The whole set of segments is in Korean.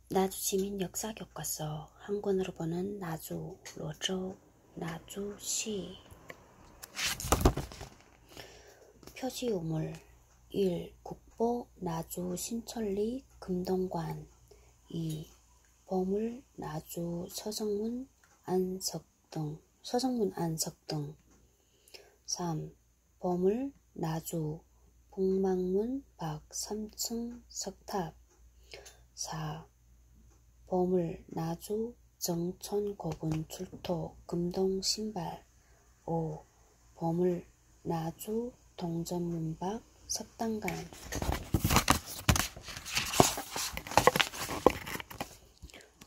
나주시민 역사교과서 한 권으로 보는 나주, 로州, 나주시. 표지우물 1. 국보 나주 신천리 금동관 2. 보물 나주 서정문 안석등 3. 보물 나주 북망문 밖 3층 석탑 4. 보물 나주 정천고군 출토 금동 신발 5. 보물 나주 동전문 밖 석당간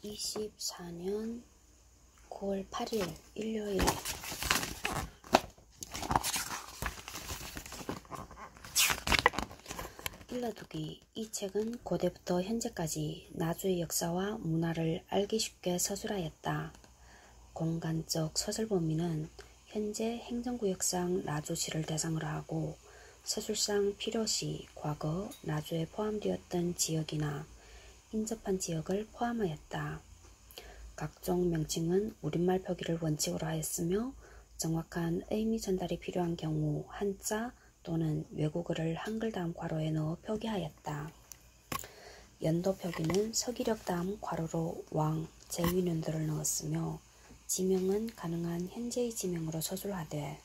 24년 9월 8일 일요일. 일러두기. 이 책은 고대부터 현재까지 나주의 역사와 문화를 알기 쉽게 서술하였다. 공간적 서술 범위는 현재 행정구역상 나주시를 대상으로 하고 서술상 필요시 과거 나주에 포함되었던 지역이나 인접한 지역을 포함하였다. 각종 명칭은 우리말 표기를 원칙으로 하였으며 정확한 의미 전달이 필요한 경우 한자 또는 외국어를 한글 다음 괄호에 넣어 표기하였다. 연도 표기는 서기력 다음 괄호로 왕, 제위년도를 넣었으며 지명은 가능한 현재의 지명으로 서술하되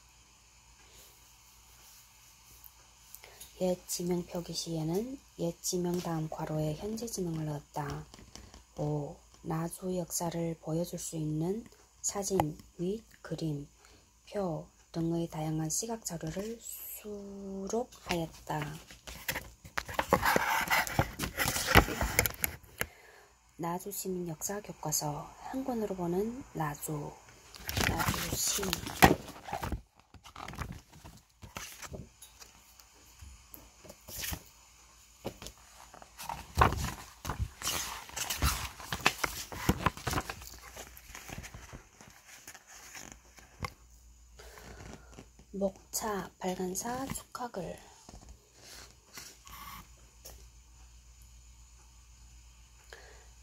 옛 지명 표기 시에는 옛 지명 다음 괄호에 현재 지명을 넣었다. 5. 나주 역사를 보여줄 수 있는 사진 및 그림, 표 등의 다양한 시각 자료를 수록하였다. 나주시민 역사 교과서 한 권으로 보는 나주시. 목차, 발간사, 축하글.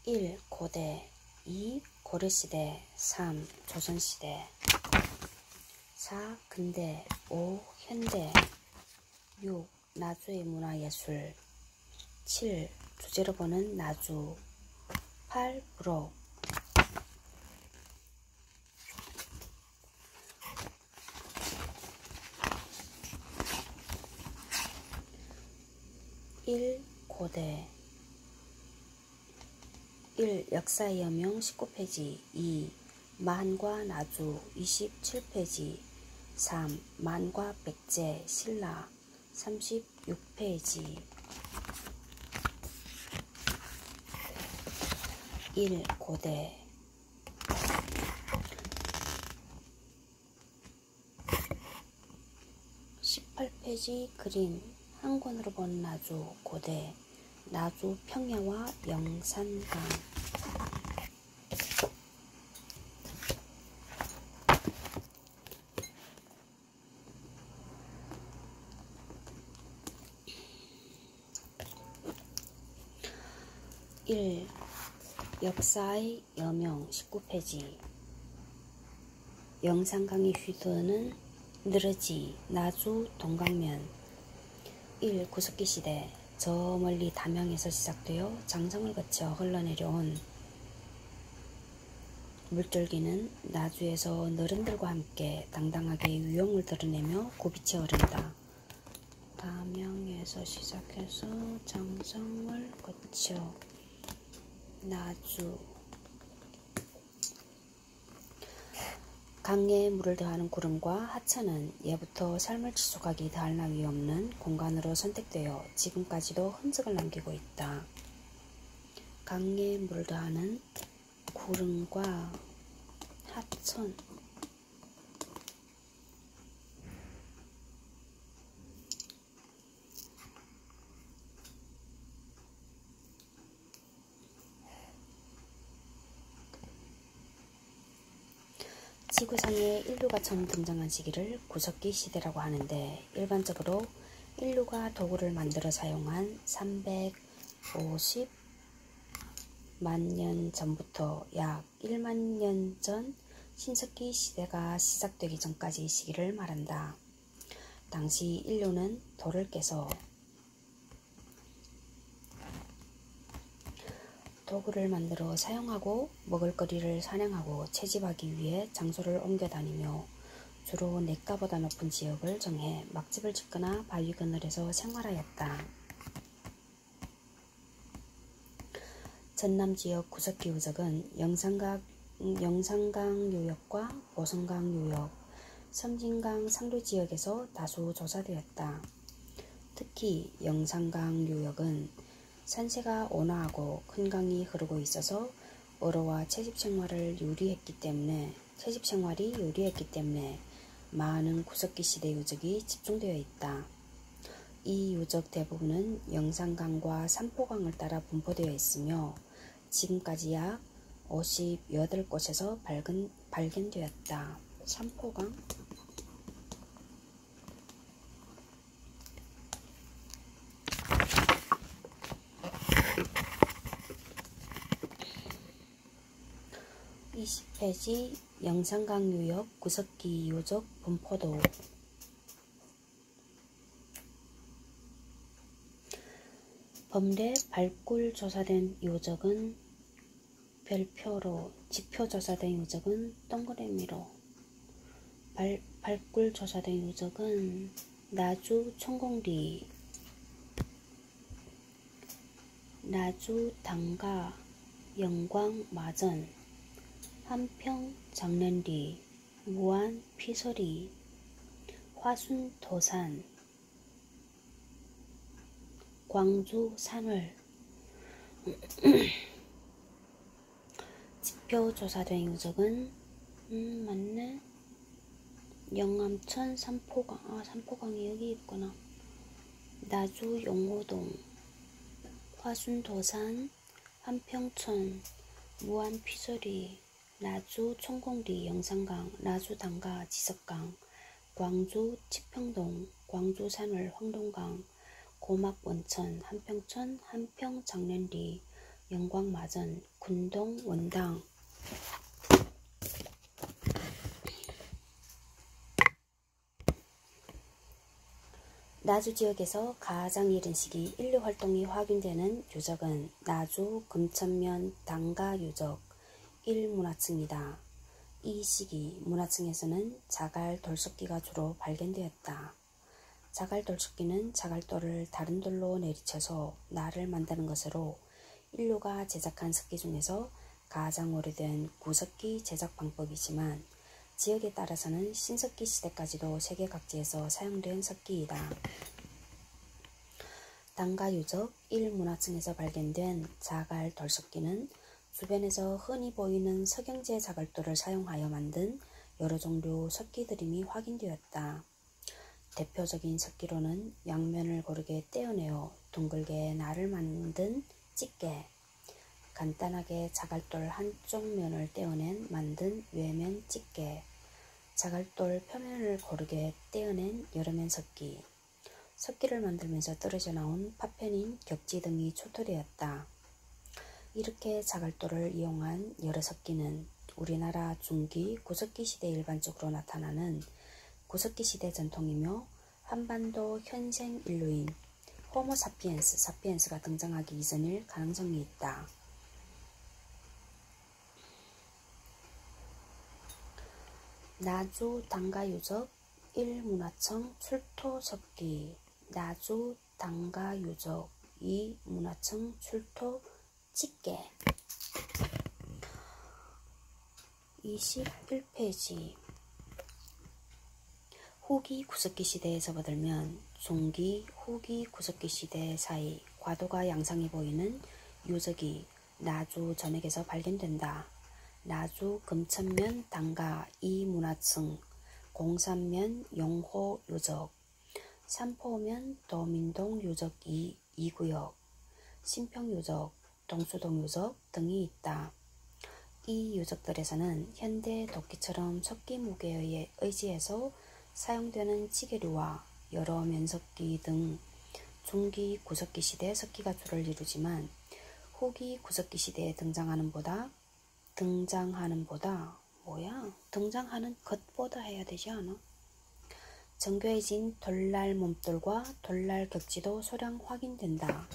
1. 고대 2. 고려시대 3. 조선시대 4. 근대 5. 현대 6. 나주의 문화예술 7. 주제로 보는 나주 8. 부록 1. 고대 1. 역사의 여명 19페이지 2. 만과 나주 27페이지 3. 만과 백제 신라 36페이지 1. 고대 18페이지 그림 한 권으로 본 나주 고대 나주 평야와 영산강 1. 역사의 여명 19페이지 영산강이 휘두르는 느르지 나주 동강면 1. 구석기 시대 저 멀리 담양에서 시작되어 장성을 거쳐 흘러내려온 물줄기는 나주에서 너른들과 함께 당당하게 위용을 드러내며 굽이쳐 흐른다. 담양에서 시작해서 장성을 거쳐 나주 강에 물을 더하는 구름과 하천은 예부터 삶을 지속하기 더할 나위 없는 공간으로 선택되어 지금까지도 흔적을 남기고 있다. 강에 물을 더하는 구름과 하천 지구상에 인류가 처음 등장한 시기를 구석기 시대라고 하는데 일반적으로 인류가 도구를 만들어 사용한 350 만 년 전부터 약 1만 년 전 신석기 시대가 시작되기 전까지 시기를 말한다. 당시 인류는 돌을 깨서 도구를 만들어 사용하고 먹을거리를 사냥하고 채집하기 위해 장소를 옮겨 다니며 주로 냇가보다 높은 지역을 정해 막집을 짓거나 바위 그늘에서 생활하였다. 전남지역 구석기 유적은 영산강 유역과 보성강 유역, 섬진강 상류 지역에서 다수 조사되었다. 특히 영산강 유역은 산세가 온화하고 큰 강이 흐르고 있어서 어로와 채집 생활이 유리했기 때문에 많은 구석기 시대 유적이 집중되어 있다. 이 유적 대부분은 영산강과 삼포강을 따라 분포되어 있으며 지금까지 약 58곳에서 발견되었다. 삼포강 (20페이지) 영산강 유역 구석기 유적 분포도 범례 발굴 조사된 유적은 별표로, 지표 조사된 유적은 동그라미로, 발굴 조사된 유적은 나주 총공리, 나주 당가, 영광 마전, 한평 장련리, 무안 피서리, 화순 도산, 광주 산월. 지표 조사된 유적은 맞네. 영암천 삼포강, 삼포강이 여기 있구나. 나주 용호동, 화순 도산, 한평천, 무안 피서리, 나주 총공리, 영산강, 나주 당가, 지석강, 광주 치평동, 광주 산월, 황동강, 고막 원천, 한평천, 한평 장련리, 영광 마전, 군동 원당. 나주 지역에서 가장 이른 시기 인류 활동이 확인되는 유적은 나주 금천면 당가 유적 1문화층이다. 이 시기 문화층에서는 자갈 돌석기가 주로 발견되었다. 자갈 돌석기는 자갈돌을 다른 돌로 내리쳐서 날을 만드는 것으로 인류가 제작한 석기 중에서 가장 오래된 구석기 제작 방법이지만 지역에 따라서는 신석기 시대까지도 세계 각지에서 사용된 석기이다. 당가 유적 1문화층에서 발견된 자갈 돌석기는 주변에서 흔히 보이는 석영제 자갈돌을 사용하여 만든 여러 종류 석기들임이 확인되었다. 대표적인 석기로는 양면을 고르게 떼어내어 둥글게 날을 만든 찌개, 간단하게 자갈돌 한쪽 면을 떼어낸 만든 외면 찌개, 자갈돌 표면을 고르게 떼어낸 여러면 석기, 석기를 만들면서 떨어져 나온 파편인 격지 등이 초토되었다. 이렇게 자갈돌을 이용한 여러 석기는 우리나라 중기 구석기 시대에 일반적으로 나타나는 구석기 시대 전통이며 한반도 현생 인류인 호모 사피엔스가 등장하기 이전일 가능성이 있다. 나주 당가 유적 1문화청 출토 석기, 나주 당가 유적 2문화청 출토 찌개. 21페이지 후기 구석기 시대에 접어들면 중기, 후기 구석기 시대 사이 과도가 양상이 보이는 유적이 나주 전역에서 발견된다. 나주 금천면 당가 2문화층, 공산면 용호 유적, 삼포면 도민동 유적 2구역, 신평 유적, 동수동 유적 등이 있다. 이 유적들에서는 현대 도끼처럼 석기 무게에 의지해서 사용되는 찌개류와 여러 면석기 등 중기 구석기 시대 석기가 주를 이루지만 후기 구석기 시대에 등장하는 것보다 해야 되지 않아? 정교해진 돌날 몸돌과 돌날 격지도 소량 확인된다.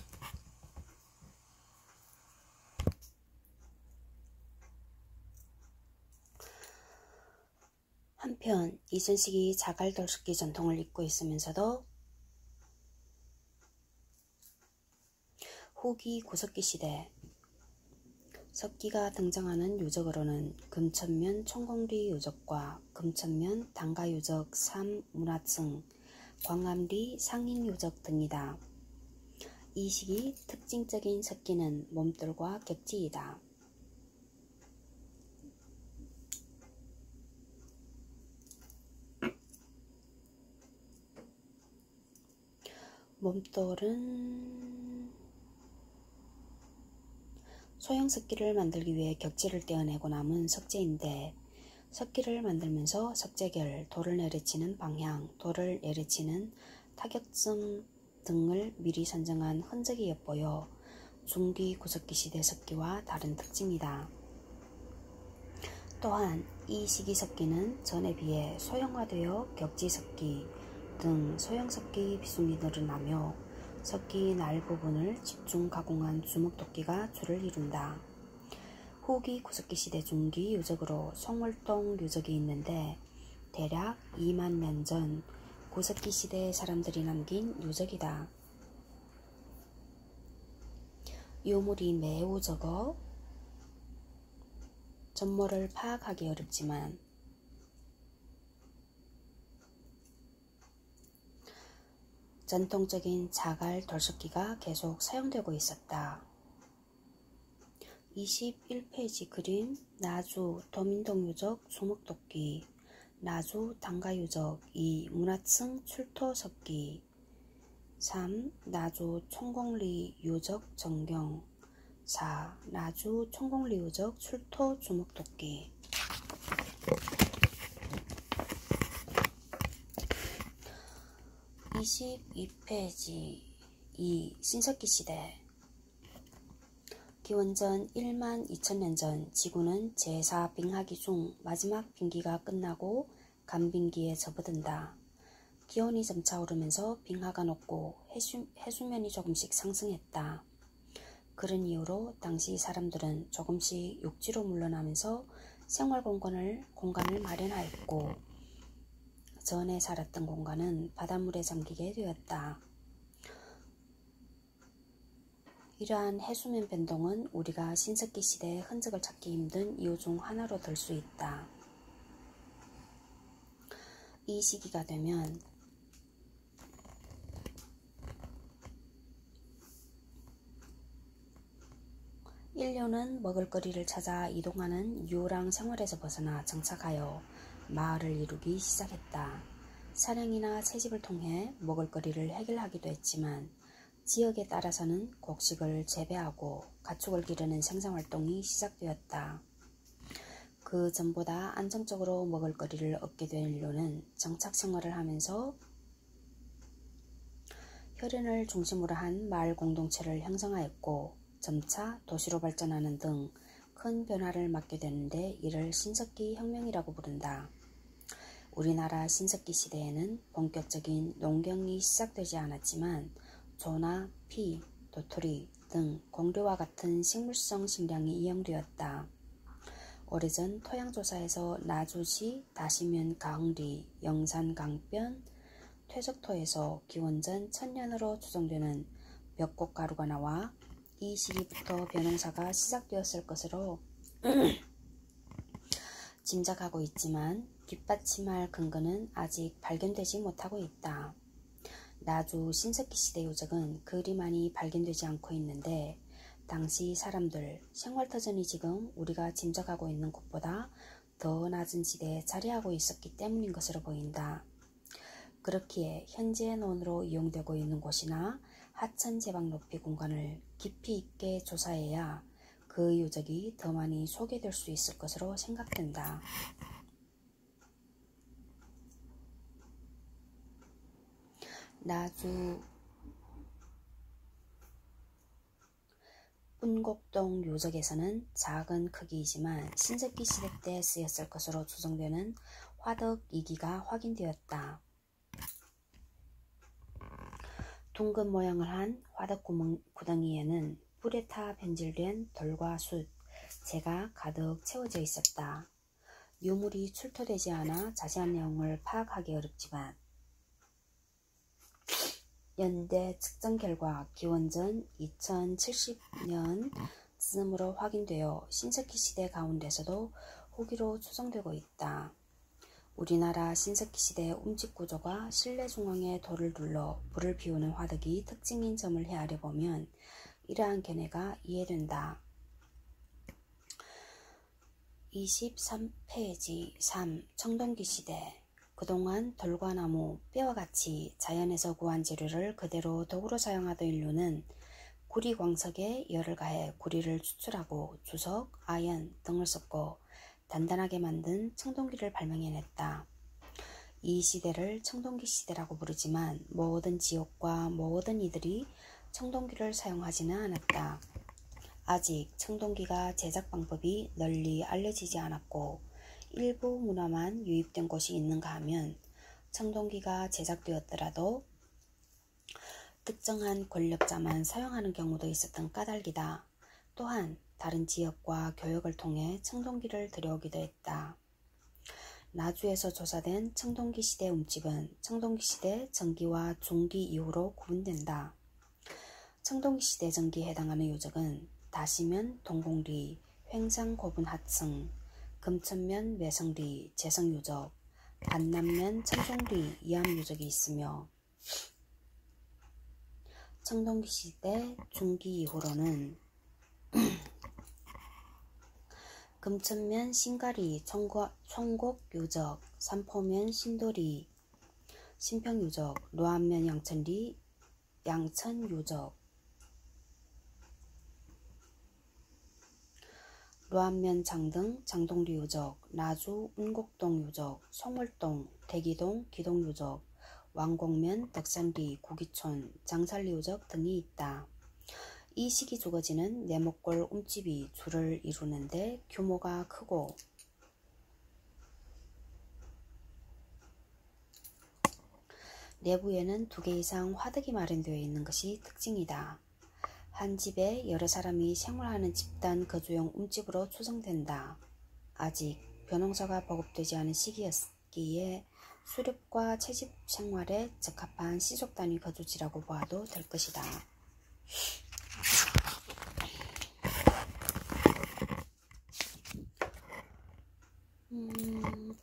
한편 이순식이 자갈돌석기 전통을 잇고 있으면서도 후기 구석기 시대 석기가 등장하는 유적으로는 금천면 총공리 유적과 금천면 당가 유적 3 문화층, 광암리 상인 유적 등이다. 이 시기 특징적인 석기는 몸돌과 격지이다. 몸돌은 소형 석기를 만들기 위해 격지를 떼어내고 남은 석재인데 석기를 만들면서 석재결, 돌을 내리치는 방향, 돌을 내리치는 타격점 등을 미리 선정한 흔적이 엿보여 중기 구석기 시대 석기와 다른 특징이다. 또한 이 시기 석기는 전에 비해 소형화되어 격지석기 등 소형석기 비중이 늘어나며 석기 날 부분을 집중 가공한 주먹도끼가 주를 이룬다. 후기 구석기 시대 중기 유적으로 송월동 유적이 있는데 대략 2만 년 전 구석기 시대의 사람들이 남긴 유적이다. 유물이 매우 적어 전모를 파악하기 어렵지만 전통적인 자갈 돌석기가 계속 사용되고 있었다. 21페이지 그림 나주 도민동 유적 주먹도끼 나주 당가 유적 2 문화층 출토석기 3 나주 총공리 유적 전경 4 나주 총공리 유적 출토 주먹도끼 22페이지 2 신석기 시대 기원전 1만 2천년 전 지구는 제4 빙하기 중 마지막 빙기가 끝나고 간빙기에 접어든다. 기온이 점차 오르면서 빙하가 녹고 해수면이 조금씩 상승했다. 그런 이유로 당시 사람들은 조금씩 육지로 물러나면서 생활 공간을 마련하였고 전에 살았던 공간은 바닷물에 잠기게 되었다. 이러한 해수면 변동은 우리가 신석기 시대의 흔적을 찾기 힘든 이유 중 하나로 들 수 있다. 이 시기가 되면 인류는 먹을거리를 찾아 이동하는 유랑 생활에서 벗어나 정착하여 마을을 이루기 시작했다. 사냥이나 채집을 통해 먹을거리를 해결하기도 했지만 지역에 따라서는 곡식을 재배하고 가축을 기르는 생산활동이 시작되었다. 그 전보다 안정적으로 먹을거리를 얻게 된 인류는 정착생활을 하면서 혈연을 중심으로 한 마을 공동체를 형성하였고 점차 도시로 발전하는 등 큰 변화를 맞게 되는데 이를 신석기 혁명이라고 부른다. 우리나라 신석기 시대에는 본격적인 농경이 시작되지 않았지만 조나 피, 도토리 등 공료와 같은 식물성 식량이 이용되었다. 오래전 토양조사에서 나주시 다시면 가흥리 영산 강변 퇴적토에서 기원전 1000년으로 추정되는 벽곡가루가 나와 이 시기부터 벼농사가 시작되었을 것으로 짐작하고 있지만 뒷받침할 근거는 아직 발견되지 못하고 있다. 나주 신석기 시대 유적은 그리 많이 발견되지 않고 있는데 당시 사람들 생활터전이 지금 우리가 짐작하고 있는 곳보다 더 낮은 지대에 자리하고 있었기 때문인 것으로 보인다. 그렇기에 현재의 논으로 이용되고 있는 곳이나 하천 제방 높이 공간을 깊이 있게 조사해야 그 유적이 더 많이 소개될 수 있을 것으로 생각된다. 나주 운곡동 요적에서는 작은 크기이지만 신석기 시대 때 쓰였을 것으로 추정되는 화덕 2기가 확인되었다. 둥근 모양을 한 화덕 구덩이에는 불에 타 변질된 돌과 숯, 재가 가득 채워져 있었다. 유물이 출토되지 않아 자세한 내용을 파악하기 어렵지만 연대 측정 결과 기원전 2070년 즈음으로 확인되어 신석기 시대 가운데서도 후기로 추정되고 있다. 우리나라 신석기 시대 움집 구조가 실내 중앙에 돌을 둘러 불을 피우는 화덕이 특징인 점을 헤아려 보면 이러한 견해가 이해된다. 23페이지 3. 청동기 시대. 그동안 돌과 나무, 뼈와 같이 자연에서 구한 재료를 그대로 도구로 사용하던 인류는 구리 광석에 열을 가해 구리를 추출하고 주석, 아연 등을 섞고 단단하게 만든 청동기를 발명해냈다. 이 시대를 청동기 시대라고 부르지만 모든 지역과 모든 이들이 청동기를 사용하지는 않았다. 아직 청동기가 제작 방법이 널리 알려지지 않았고 일부 문화만 유입된 곳이 있는가 하면 청동기가 제작되었더라도 특정한 권력자만 사용하는 경우도 있었던 까닭이다. 또한 다른 지역과 교역을 통해 청동기를 들여오기도 했다. 나주에서 조사된 청동기 시대 움집은 청동기 시대 전기와 중기 이후로 구분된다. 청동기 시대 전기에 해당하는 요적은 다시면 동공리, 횡상고분 하층, 금천면 매성리, 재성요적, 반남면 청동리, 이암요적이 있으며 청동기 시대 중기 이후로는 금천면 신가리, 총곡요적, 삼포면 신도리, 신평요적, 로안면 양천리, 양천요적, 로안면 장등, 장동리요적, 나주 운곡동 요적, 송월동, 대기동, 기동요적, 왕곡면, 덕산리, 구기촌, 장살리 요적 등이 있다. 이 시기 주거지는 네모골 움집이 줄을 이루는데 규모가 크고 내부에는 2개 이상 화덕이 마련되어 있는 것이 특징이다. 한 집에 여러 사람이 생활하는 집단 거주용 움집으로 추정된다. 아직 벼농사가 보급되지 않은 시기였기에 수렵과 채집 생활에 적합한 시족 단위 거주지라고 보아도 될 것이다.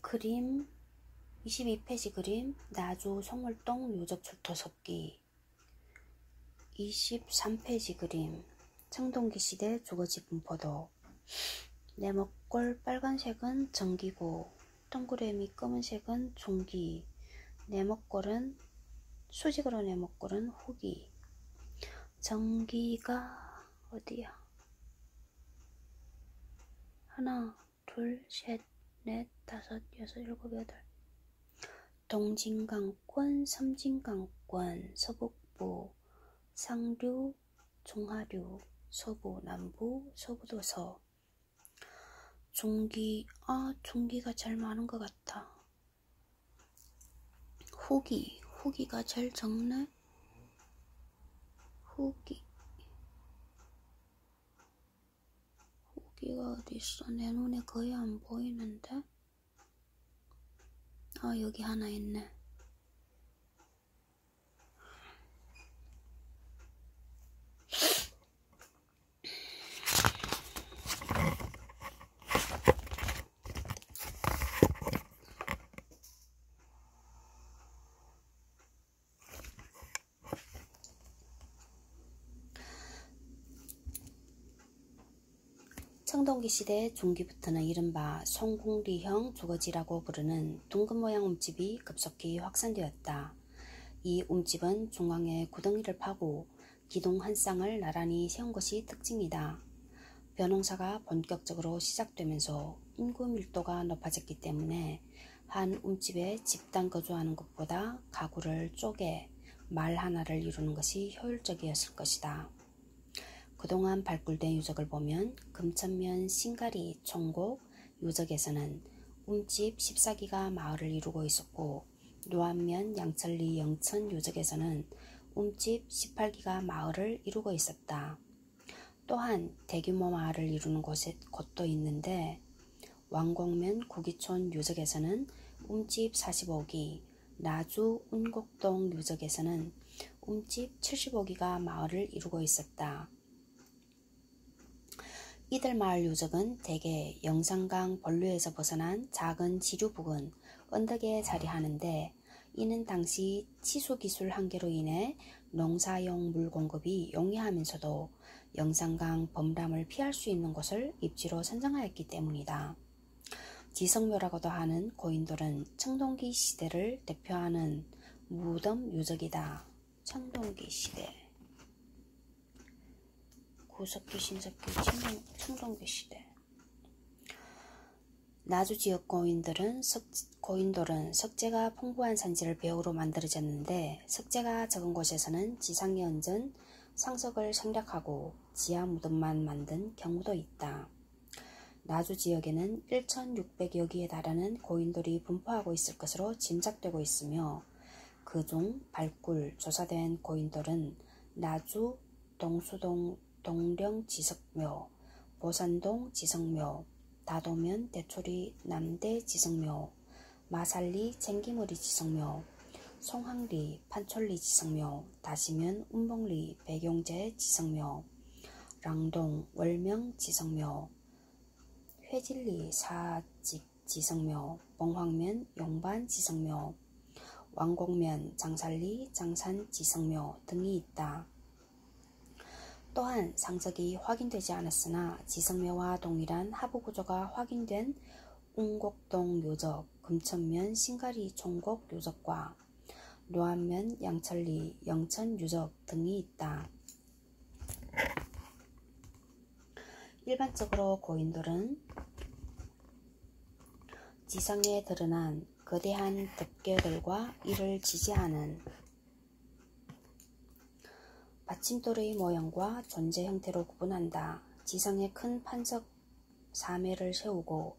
그림 22페이지 그림 나주 송월동 요적 출토 섭기 23페이지 그림 청동기 시대 주거지 분포도 네모꼴 빨간색은 전기고 동그라미 검은색은 중기, 네모꼴은 수직으로 네모꼴은 후기. 전기가 어디야? 하나, 둘, 셋, 넷, 다섯, 여섯, 일곱, 여덟. 동진강권, 섬진강권, 서북부, 상류, 중하류, 서부, 남부, 서부도서. 중기가 제일 많은 것 같아. 후기가 제일 적네. 후기가 어디 있어? 내 눈에 거의 안 보이는데. 여기 하나 있네. 청동기 시대 중기부터는 이른바 송궁리형 주거지라고 부르는 둥근 모양 움집이 급속히 확산되었다. 이 움집은 중앙에 구덩이를 파고 기둥 한 쌍을 나란히 세운 것이 특징이다. 벼농사가 본격적으로 시작되면서 인구 밀도가 높아졌기 때문에 한 움집에 집단 거주하는 것보다 가구를 쪼개 말 하나를 이루는 것이 효율적이었을 것이다. 그동안 발굴된 유적을 보면 금천면 신가리 총곡 유적에서는 움집 14기가 마을을 이루고 있었고, 노안면 양천리 영천 유적에서는 움집 18기가 마을을 이루고 있었다. 또한 대규모 마을을 이루는 곳도 있는데, 왕곡면 구기촌 유적에서는 움집 45기, 나주 운곡동 유적에서는 움집 75기가 마을을 이루고 있었다. 이들 마을 유적은 대개 영산강 본류에서 벗어난 작은 지류 부근 언덕에 자리하는데, 이는 당시 치수기술 한계로 인해 농사용 물 공급이 용이하면서도 영산강 범람을 피할 수 있는 곳을 입지로 선정하였기 때문이다. 지성묘라고도 하는 고인돌은 청동기 시대를 대표하는 무덤 유적이다. 청동기 시대, 구석기, 신석기, 청동기 시대. 나주 지역 고인돌은 석재가 풍부한 산지를 배후로 만들어졌는데, 석재가 적은 곳에서는 지상에 얹은 상석을 생략하고 지하 무덤만 만든 경우도 있다. 나주 지역에는 1,600여 기에 달하는 고인돌이 분포하고 있을 것으로 짐작되고 있으며, 그중 발굴, 조사된 고인돌은 나주 동수동 동령 지석묘, 보산동 지석묘, 다도면 대초리 남대 지석묘, 마살리 쟁기머리 지석묘, 송항리 판촌리 지석묘, 다시면 운봉리 백용제 지석묘, 랑동 월명 지석묘, 회질리 사직 지석묘, 봉황면 용반 지석묘, 왕곡면 장살리 장산 지석묘 등이 있다. 또한 상석이 확인되지 않았으나 지석묘와 동일한 하부 구조가 확인된 운곡동 유적, 금천면 신가리 총곡 유적과 노안면 양천리 영천 유적 등이 있다. 일반적으로 고인돌은 지성에 드러난 거대한 덮개들과 이를 지지하는 받침돌의 모양과 존재 형태로 구분한다. 지성에 큰 판석 3회를 세우고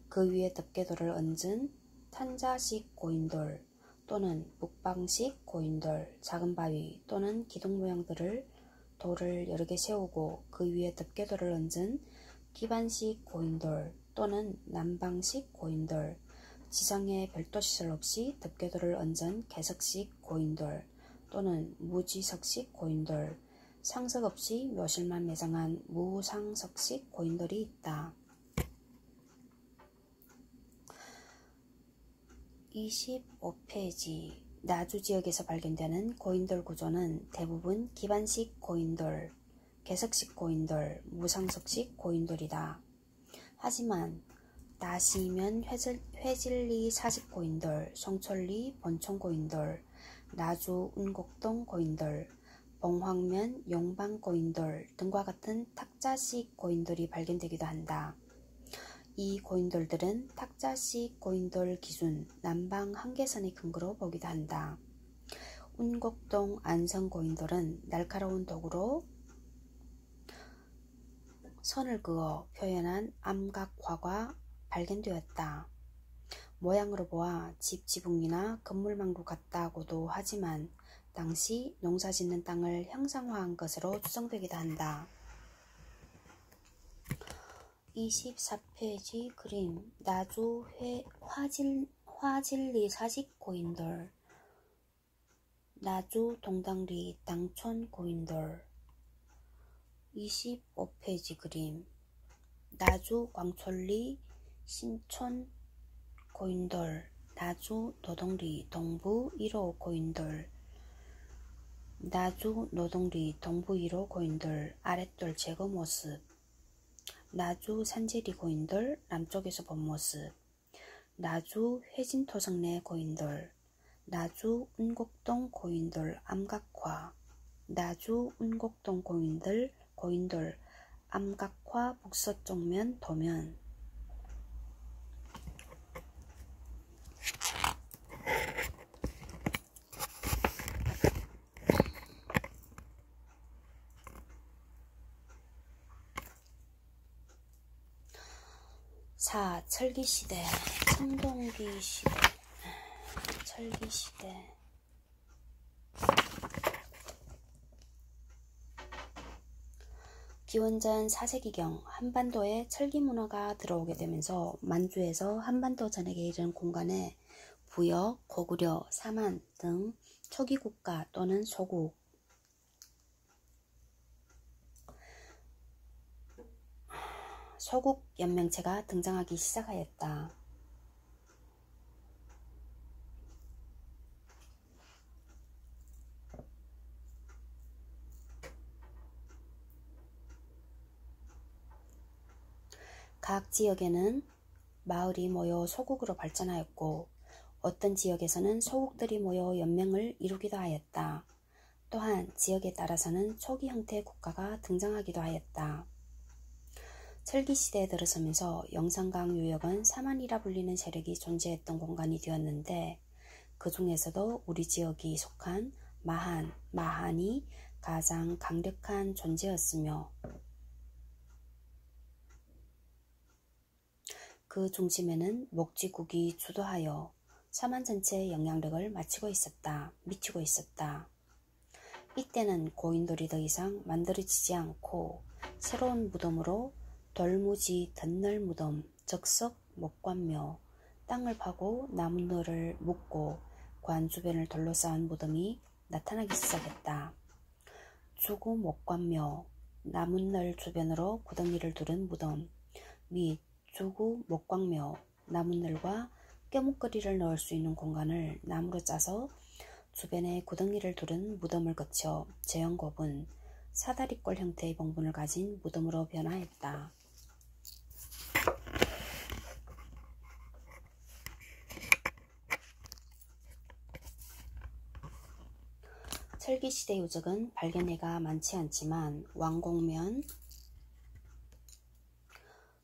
그 위에 덮개돌을 얹은 탄자식 고인돌 또는 북방식 고인돌, 작은 바위 또는 기둥 모양들을 돌을 여러 개 세우고 그 위에 덮개돌을 얹은 기반식 고인돌 또는 남방식 고인돌, 지상에 별도 시설 없이 덮개돌을 얹은 개석식 고인돌 또는 무지석식 고인돌, 상석 없이 묘실만 매장한 무상석식 고인돌이 있다. 25페이지. 나주 지역에서 발견되는 고인돌 구조는 대부분 기반식 고인돌, 개석식 고인돌, 무상석식 고인돌이다. 하지만 다시면 회질리 사직 고인돌, 송촌리 본촌 고인돌, 나주 운곡동 고인돌, 봉황면 용방 고인돌 등과 같은 탁자식 고인돌이 발견되기도 한다. 이 고인돌들은 탁자식 고인돌 기준 남방 한계선의 근거로 보기도 한다. 운곡동 안성 고인돌은 날카로운 도구로 선을 그어 표현한 암각화가 발견되었다. 모양으로 보아 집 지붕이나 건물망도 같다고도 하지만 당시 농사짓는 땅을 형상화한 것으로 추정되기도 한다. 24페이지 그림. 나주 화질리 사직 고인돌, 나주 동당리 당촌 고인돌. 25페이지 그림. 나주 광촌리 신촌 고인돌, 나주 노동리 동부 1호 고인돌, 나주 노동리 동부 1호 고인돌 아랫돌 제거 모습, 나주 산제리 고인돌 남쪽에서 본 모습, 나주 회진토성내 고인돌, 나주 운곡동 고인돌 암각화, 나주 운곡동 고인돌 암각화 북서쪽면 도면. 4. 철기시대. 청동기시대. 철기시대. 기원전 4세기경 한반도에 철기 문화가 들어오게 되면서 만주에서 한반도 전역에 이르는 공간에 부여, 고구려, 사만 등 초기 국가 또는 소국, 소국 연맹체가 등장하기 시작하였다. 각 지역에는 마을이 모여 소국으로 발전하였고 어떤 지역에서는 소국들이 모여 연맹을 이루기도 하였다. 또한 지역에 따라서는 초기 형태의 국가가 등장하기도 하였다. 철기시대에 들어서면서 영산강 유역은 사만이라 불리는 세력이 존재했던 공간이 되었는데 그 중에서도 우리 지역이 속한 마한이 가장 강력한 존재였으며 그 중심에는 목지국이 주도하여 사만 전체의 영향력을 미치고 있었다. 이때는 고인돌이 더 이상 만들어지지 않고 새로운 무덤으로 돌무지 덧널 무덤, 적석 목관묘, 땅을 파고 나무늘을 묻고 관 주변을 돌로 쌓은 무덤이 나타나기 시작했다. 주구 목관묘, 나무늘 주변으로 구덩이를 두른 무덤 및 주구 목광묘, 나무늘과 뼬목걸이를 넣을 수 있는 공간을 나무로 짜서 주변에 구덩이를 두른 무덤을 거쳐 제형곱은 사다리꼴 형태의 봉분을 가진 무덤으로 변화했다. 철기시대 유적은 발견해가 많지 않지만 왕곡면,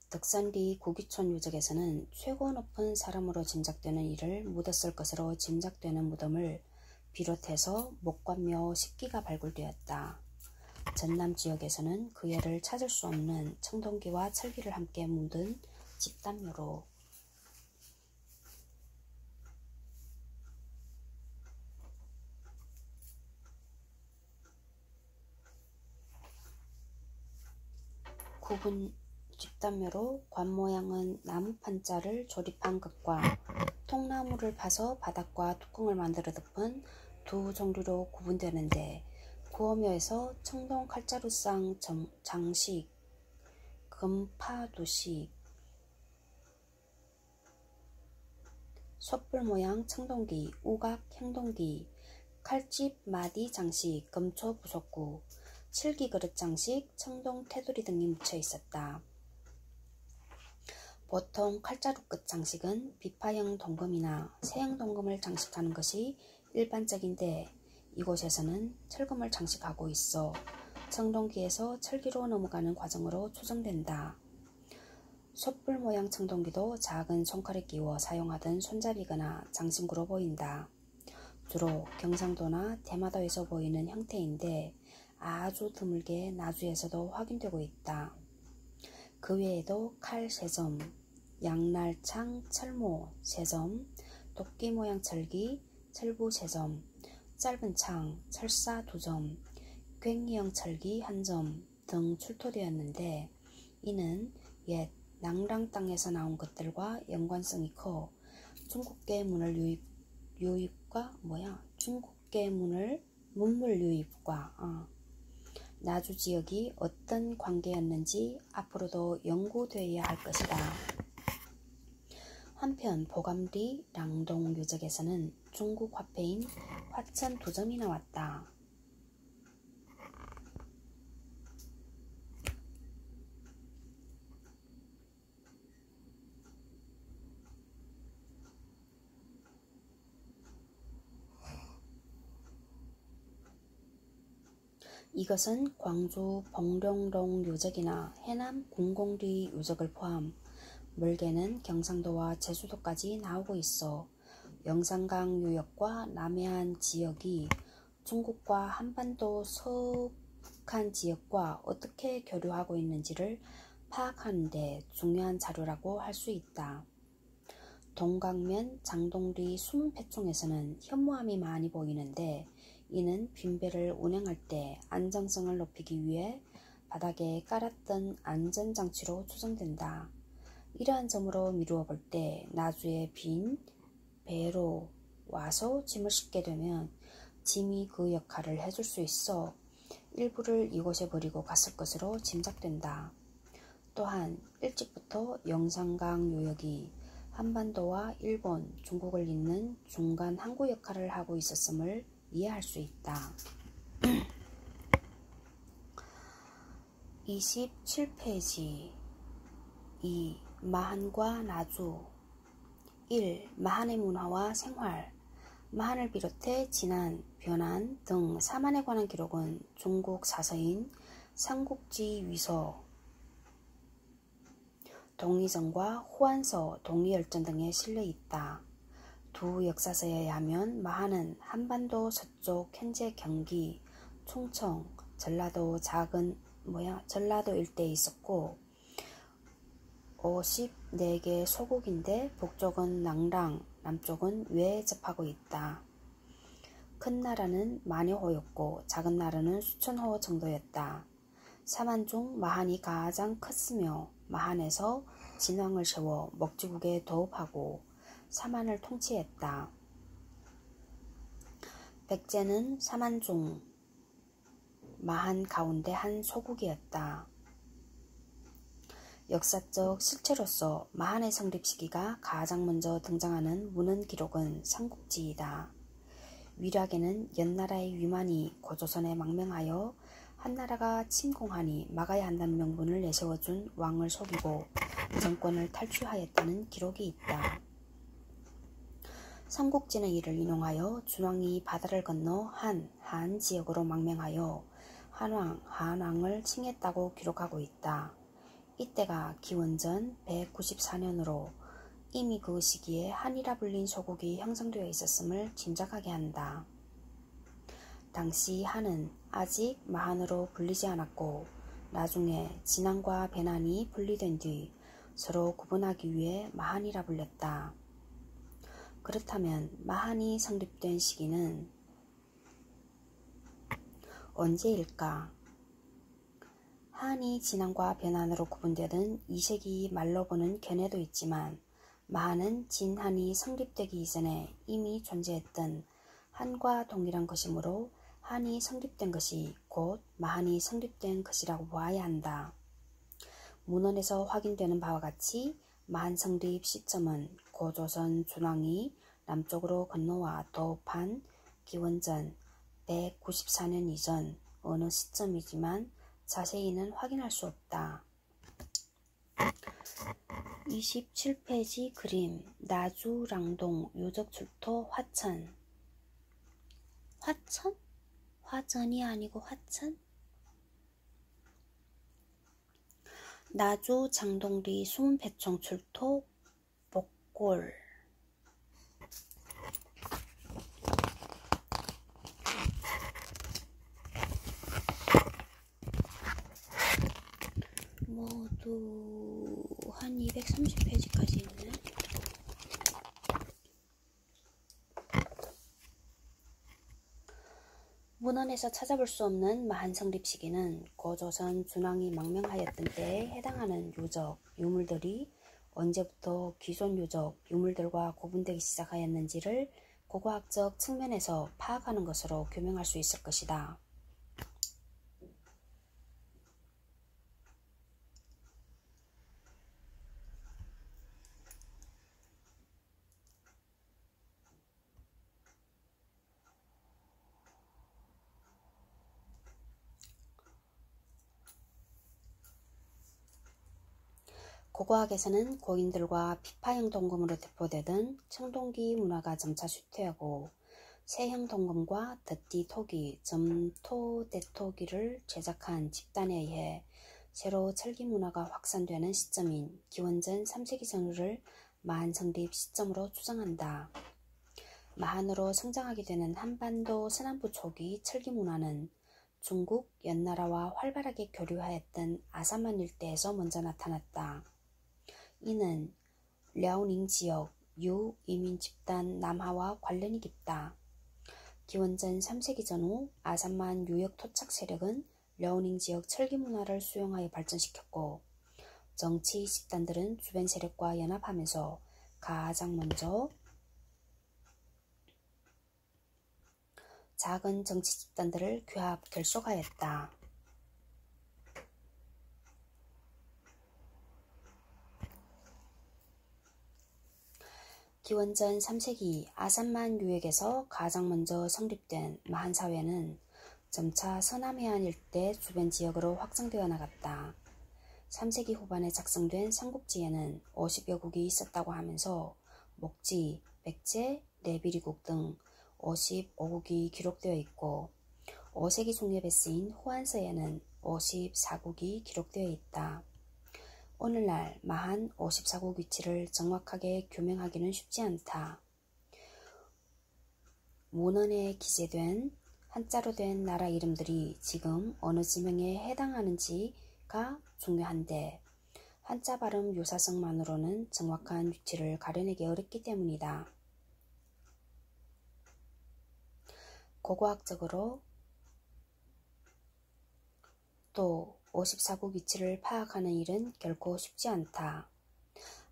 덕산리 구기촌 유적에서는 최고 높은 사람으로 짐작되는 이를 묻었을 것으로 짐작되는 무덤을 비롯해서 목관묘 10기가 발굴되었다. 전남 지역에서는 그 예를 찾을 수 없는 청동기와 철기를 함께 묻은 집단묘로 집단묘로 관 모양은 나무 판자를 조립한 것과 통나무를 파서 바닥과 뚜껑을 만들어 덮은 두 종류로 구분되는데 구어묘에서 청동 칼자루상 장식, 금파두식, 솥불 모양 청동기, 우각 행동기, 칼집 마디 장식, 금초 부속구, 칠기 그릇 장식, 청동 테두리 등이 묻혀 있었다. 보통 칼자루 끝 장식은 비파형 동금이나 세형 동금을 장식하는 것이 일반적인데 이곳에서는 철금을 장식하고 있어 청동기에서 철기로 넘어가는 과정으로 추정된다. 솥불 모양 청동기도 작은 손칼에 끼워 사용하던 손잡이거나 장신구로 보인다. 주로 경상도나 대마도에서 보이는 형태인데 아주 드물게 나주에서도 확인되고 있다. 그 외에도 칼 3점, 양날창 철모 3점, 도끼 모양 철기, 철부 3점, 짧은 창, 철사 2점, 괭이형 철기 1점 등 출토되었는데 이는 옛 낭랑 땅에서 나온 것들과 연관성이 커 중국계 문물 유입과 나주 지역이 어떤 관계였는지 앞으로도 연구되어야 할 것이다. 한편 보감리 랑동 유적에서는 중국 화폐인 화천 2점이 나왔다. 이것은 광주 봉룡동 유적이나 해남 궁공리 유적을 포함 멀게는 경상도와 제주도까지 나오고 있어 영산강 유역과 남해안 지역이 중국과 한반도 서북한 지역과 어떻게 교류하고 있는지를 파악하는 데 중요한 자료라고 할 수 있다. 동강면 장동리 수문패총에서는 현무암이 많이 보이는데 이는 빈배를 운행할 때 안정성을 높이기 위해 바닥에 깔았던 안전장치로 추정된다. 이러한 점으로 미루어 볼 때 나주에 빈 배로 와서 짐을 싣게 되면 짐이 그 역할을 해줄 수 있어 일부를 이곳에 버리고 갔을 것으로 짐작된다. 또한 일찍부터 영산강 요역이 한반도와 일본, 중국을 잇는 중간 항구 역할을 하고 있었음을 이해할 수 있다. 27페이지 2. 마한과 나주 1. 마한의 문화와 생활 마한을 비롯해 진안, 변안 등 사만에 관한 기록은 중국 사서인 삼국지 위서, 동의정과 호안서, 동의열전 등에 실려 있다. 두 역사서에 의하면 마한은 한반도 서쪽 현재 경기, 충청, 전라도 전라도 일대에 있었고 54개 소국인데 북쪽은 낭랑, 남쪽은 외에 접하고 있다. 큰 나라는 만여호였고 작은 나라는 수천호 정도였다. 사만 중 마한이 가장 컸으며 마한에서 진왕을 세워 먹지국에 도읍하고 사만을 통치했다. 백제는 사만 중 마한 가운데 한 소국이었다. 역사적 실체로서 마한의 성립 시기가 가장 먼저 등장하는 문헌 기록은 삼국지이다. 위략에는 연나라의 위만이 고조선에 망명하여 한나라가 침공하니 막아야 한다는 명분을 내세워준 왕을 속이고 정권을 탈취하였다는 기록이 있다. 삼국지는 이를 인용하여 준왕이 바다를 건너 한 지역으로 망명하여 한왕을 칭했다고 기록하고 있다. 이때가 기원전 194년으로 이미 그 시기에 한이라 불린 소국이 형성되어 있었음을 짐작하게 한다. 당시 한은 아직 마한으로 불리지 않았고 나중에 진안과 배난이 분리된 뒤 서로 구분하기 위해 마한이라 불렸다. 그렇다면 마한이 성립된 시기는 언제일까? 한이 진안과 변한으로 구분되던 2세기 말로 보는 견해도 있지만 마한은 진한이 성립되기 이전에 이미 존재했던 한과 동일한 것이므로 한이 성립된 것이 곧 마한이 성립된 것이라고 보아야 한다. 문헌에서 확인되는 바와 같이 마한 성립 시점은 고조선 준왕이 남쪽으로 건너와 도읍한 기원전 194년 이전 어느 시점이지만 자세히는 확인할 수 없다. 27페이지 그림 나주 랑동 유적 출토 화천 화천? 화전이 아니고 화천? 나주 장동리 수문패총 출토 복골 모두 한 230페이지까지 있네. 문헌에서 찾아볼 수 없는 마한 성립 시기는 고조선 준왕이 망명하였던 때에 해당하는 유적, 유물들이 언제부터 기존 유적, 유물들과 구분되기 시작하였는지를 고고학적 측면에서 파악하는 것으로 규명할 수 있을 것이다. 고고학에서는 고인들과 피파형 동검으로 대표되던 청동기 문화가 점차 쇠퇴하고 세형 동검과 덧띠 토기, 점토 대토기를 제작한 집단에 의해 새로 철기 문화가 확산되는 시점인 기원전 3세기 전후를 마한 성립 시점으로 추정한다. 마한으로 성장하게 되는 한반도 서남부 초기 철기 문화는 중국 연나라와 활발하게 교류하였던 아산만 일대에서 먼저 나타났다. 이는 랴오닝 지역 유 이민 집단 남하와 관련이 깊다. 기원전 3세기 전후 아산만 유역 토착 세력은 랴오닝 지역 철기 문화를 수용하여 발전시켰고, 정치 집단들은 주변 세력과 연합하면서 가장 먼저 작은 정치 집단들을 규합 결속하였다. 기원전 3세기 아산만 유역에서 가장 먼저 성립된 마한 사회는 점차 서남해안 일대 주변 지역으로 확장되어 나갔다. 3세기 후반에 작성된 삼국지에는 50여 국이 있었다고 하면서 목지, 백제, 레비리국 등 55국이 기록되어 있고, 5세기 중엽에 쓰인 후한서에는 54국이 기록되어 있다. 오늘날 마한 54국 위치를 정확하게 규명하기는 쉽지 않다. 문헌에 기재된 한자로 된 나라 이름들이 지금 어느 지명에 해당하는지가 중요한데, 한자 발음 유사성만으로는 정확한 위치를 가려내기 어렵기 때문이다. 고고학적으로 또 54국 위치를 파악하는 일은 결코 쉽지 않다.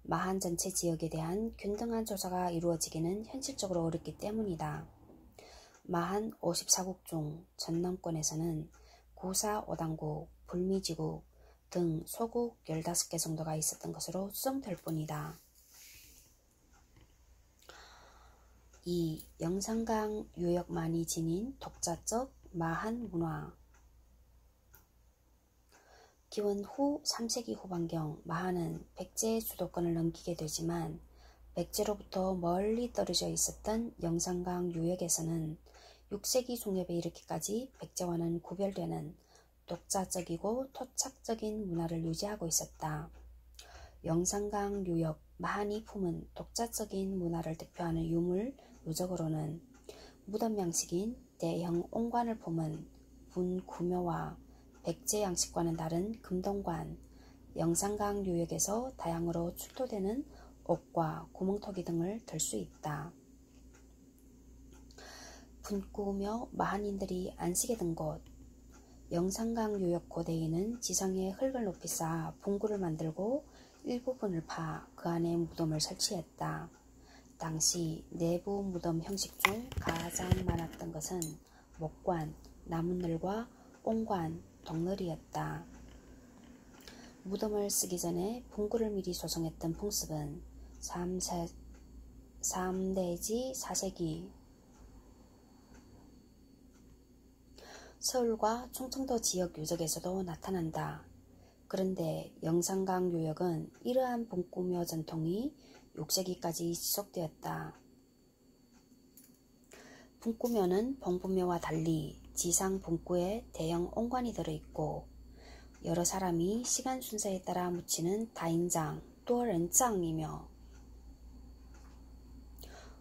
마한 전체 지역에 대한 균등한 조사가 이루어지기는 현실적으로 어렵기 때문이다. 마한 54국 중 전남권에서는 구사 5당국, 불미지국 등 소국 15개 정도가 있었던 것으로 추정될 뿐이다. 2. 영산강 유역만이 지닌 독자적 마한 문화. 기원 후 3세기 후반경 마한은 백제의 주도권을 넘기게 되지만, 백제로부터 멀리 떨어져 있었던 영산강 유역에서는 6세기 중엽에 이르기까지 백제와는 구별되는 독자적이고 토착적인 문화를 유지하고 있었다. 영산강 유역 마한이 품은 독자적인 문화를 대표하는 유물, 누적으로는 무덤 양식인 대형 옹관을 품은 분구묘와 백제 양식과는 다른 금동관, 영산강 유역에서 다양으로 출토되는 옥과 구멍토기 등을 들 수 있다. 분구묘 마한인들이 안식에 든 곳, 영산강 유역 고대에는 지상에 흙을 높이 쌓아 분구를 만들고 일부분을 파 그 안에 무덤을 설치했다. 당시 내부 무덤 형식 중 가장 많았던 것은 목관, 나무늘과 옹관, 덕늘이었다. 무덤을 쓰기 전에 분구를 미리 조성했던 풍습은 3내지 4세기 서울과 충청도 지역 유적에서도 나타난다. 그런데 영산강 유역은 이러한 분구묘 전통이 6세기까지 지속되었다. 분구묘는 봉분묘와 달리 지상 분구에 대형 옹관이 들어있고, 여러 사람이 시간 순서에 따라 묻히는 다인장, 또른장이며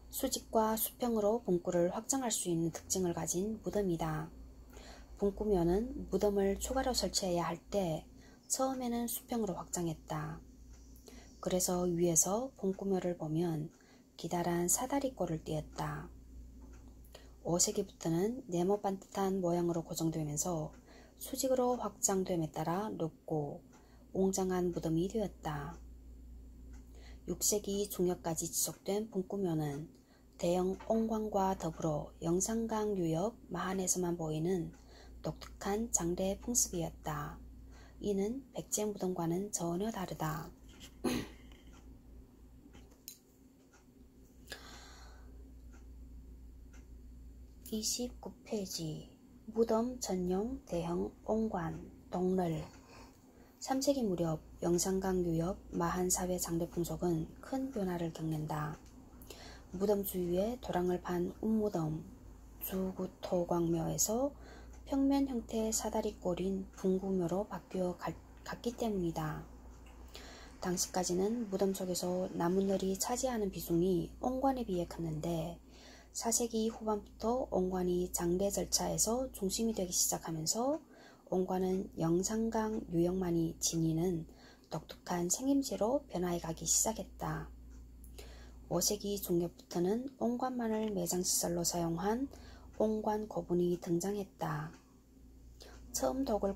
수직과 수평으로 분구를 확장할 수 있는 특징을 가진 무덤이다. 분구묘는 무덤을 추가로 설치해야 할 때 처음에는 수평으로 확장했다. 그래서 위에서 분구묘를 보면 기다란 사다리꼴을 띄었다. 5세기부터는 네모 반듯한 모양으로 고정되면서 수직으로 확장됨에 따라 높고 웅장한 무덤이 되었다. 6세기 중엽까지 지속된 분구묘는 대형 옹관과 더불어 영산강 유역 마한에서만 보이는 독특한 장례 풍습이었다. 이는 백제 무덤과는 전혀 다르다. 29페이지 무덤 전용 대형 옹관, 덕늘. 3세기 무렵 영산강 유역 마한 사회 장례 풍속은 큰 변화를 겪는다. 무덤 주위에 도랑을 판 운무덤, 주구토광묘에서 평면 형태의 사다리꼴인 분구묘로 바뀌어 갔기 때문이다. 당시까지는 무덤 속에서 나무늘이 차지하는 비중이 옹관에 비해 컸는데 4세기 후반부터 온관이 장례 절차에서 중심이 되기 시작하면서 온관은 영산강 유역만이 지니는 독특한 생임새로 변화해가기 시작했다. 5세기 중엽부터는 온관만을 매장시설로 사용한 온관 고분이 등장했다. 처음 독을